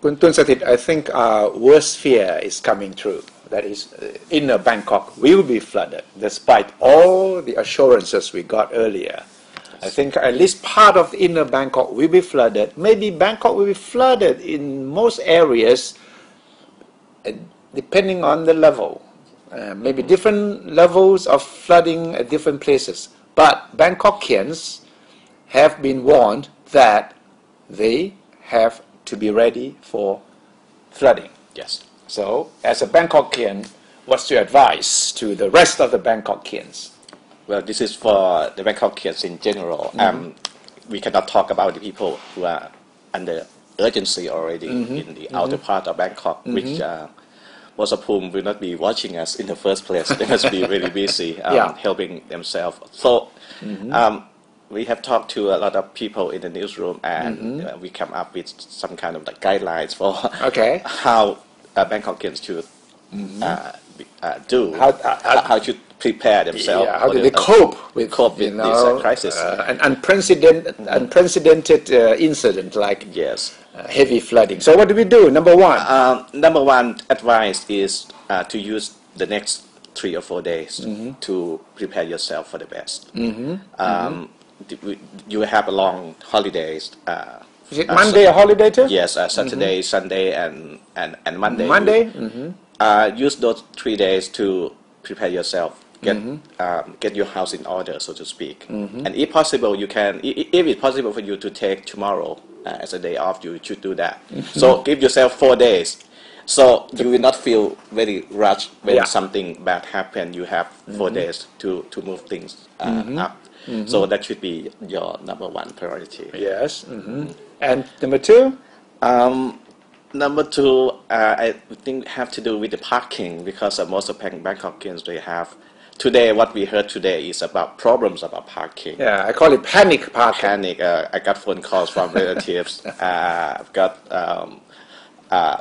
Kuntun Sathit, I think our worst fear is coming true. That is, inner Bangkok will be flooded, despite all the assurances we got earlier. I think at least part of inner Bangkok will be flooded. Maybe Bangkok will be flooded in most areas, depending on the level. Maybe different levels of flooding at different places. But Bangkokians have been warned that they have to be ready for flooding. Yes. So, as a Bangkokian, what's your advice to the rest of the Bangkokians? Well, this is for the Bangkokians in general. We cannot talk about the people who are under urgency already in the outer part of Bangkok, which most of whom will not be watching us in the first place. They must be really busy helping themselves. So we have talked to a lot of people in the newsroom, and we come up with some kind of like guidelines for how Bangkokians should do, how to prepare themselves. How do they cope with this crisis? An unprecedented incident like heavy flooding. So what do we do? Number one? Number one advice is to use the next 3 or 4 days to prepare yourself for the best. You have a long holidays. Is it Monday a holiday too? Yes, Saturday, Sunday, and Monday. Use those 3 days to prepare yourself. Get your house in order, so to speak. And if possible, you can. If it's possible for you to take tomorrow as a day off, you should do that. So give yourself 4 days, so you will not feel very rushed when something bad happens. You have 4 days to move things up. So that should be your number one priority. Yes. And number two? Number two, I think have to do with the parking, because most of Bangkokians, they have. Today, what we heard today is about problems about parking. Yeah, I call it panic parking. Panic. I got phone calls from relatives. I've got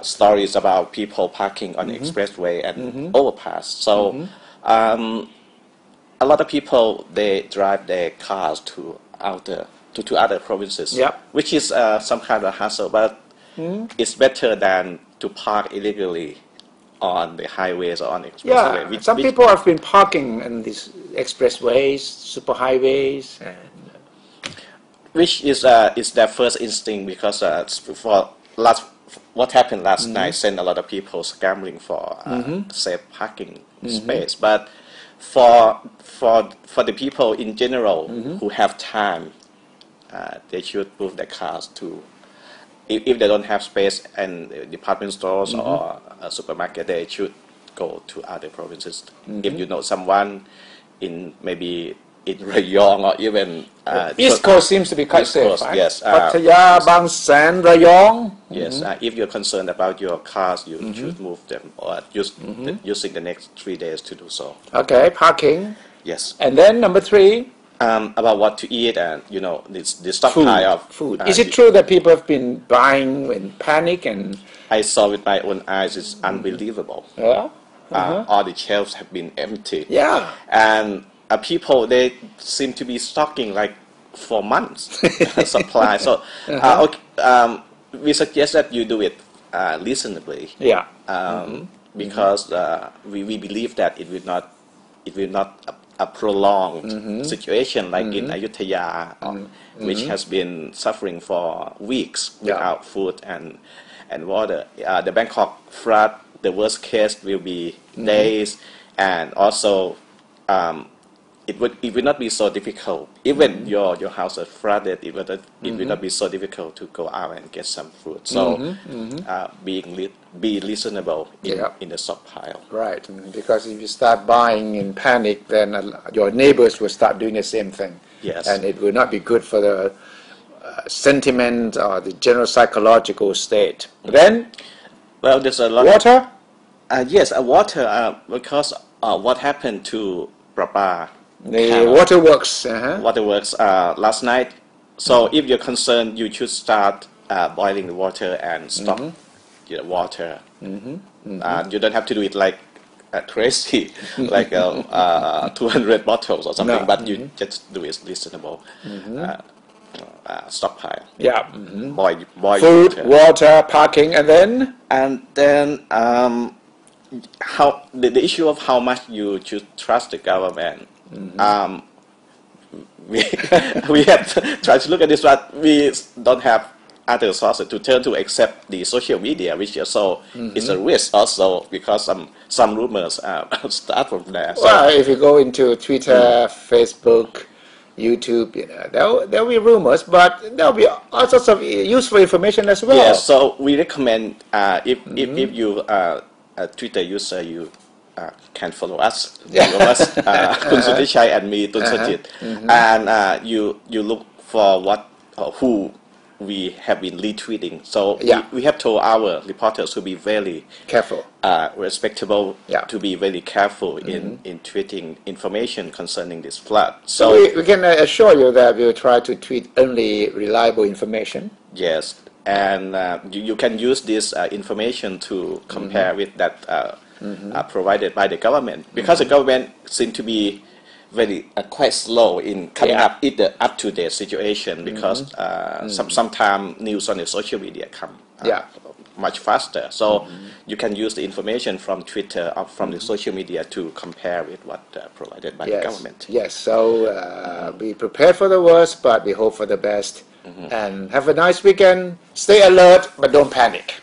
stories about people parking on the expressway and overpass. So a lot of people, they drive their cars to other provinces, which is some kind of hassle. But it's better than to park illegally on the highways or on the expressway. Yeah, some people have been parking in these expressways, super highways, which is their first instinct, because what happened last night sent a lot of people scrambling for safe parking space. But for the people in general who have time, they should move their cars to. If they don't have space in department stores or a supermarket, they should go to other provinces. If you know someone maybe in Rayong or even East Coast seems to be quite safe. Right? Yes, Pattaya, Bang San, Rayong. Yes, if you're concerned about your cars, you should move them, or using the next 3 days to do so. Okay, parking. Yes. And then number three. About what to eat and the stockpile of food. Is it true that people have been buying in panic? And I saw with my own eyes. It's unbelievable. Yeah. All the shelves have been empty. Yeah. And people, they seem to be stocking like for months supply. So we suggest that you do it reasonably. Yeah. Because we believe that it will not a prolonged situation like in Ayutthaya, which has been suffering for weeks without food and water. The Bangkok flood, the worst case will be days, and also it will not be so difficult. Even your house is flooded, it will not be so difficult to go out and get some food. So be reasonable in the stockpile. Right, because if you start buying in panic, then your neighbors will start doing the same thing. Yes. And it will not be good for the sentiment or the general psychological state. Then, well, there's a lot water? Yes, water, because what happened to Prapa? The waterworks. Waterworks last night. So if you're concerned, you should start boiling the water and stock water. You don't have to do it like crazy, like 200 bottles or something, but you just do it reasonable. stockpile. Yeah. Boil Food, water. water, parking, and then And then how the issue of how much you should trust the government. We we have tried to look at this, but we don't have other sources to turn to except the social media, which also is a risk also because some rumors start from there. So, well, if you go into Twitter, Facebook, YouTube, there'll be rumors, but there'll be all sorts of useful information as well. yes, so we recommend if you a Twitter user, you can follow us, Kun Suthishai and me, Tun Sajit, and you look for what who we have been retweeting. So we have told our reporters to be very Careful. respectable, to be very careful in tweeting information concerning this flood. So we can assure you that we'll try to tweet only reliable information. Yes, and you can use this information to compare with that provided by the government, because the government seems to be very quite slow in coming up with the up-to-date situation, because sometimes news on the social media come much faster. So you can use the information from Twitter or from the social media to compare with what provided by the government. Yes, so be prepared for the worst, but we hope for the best. And have a nice weekend. Stay alert, but don't panic.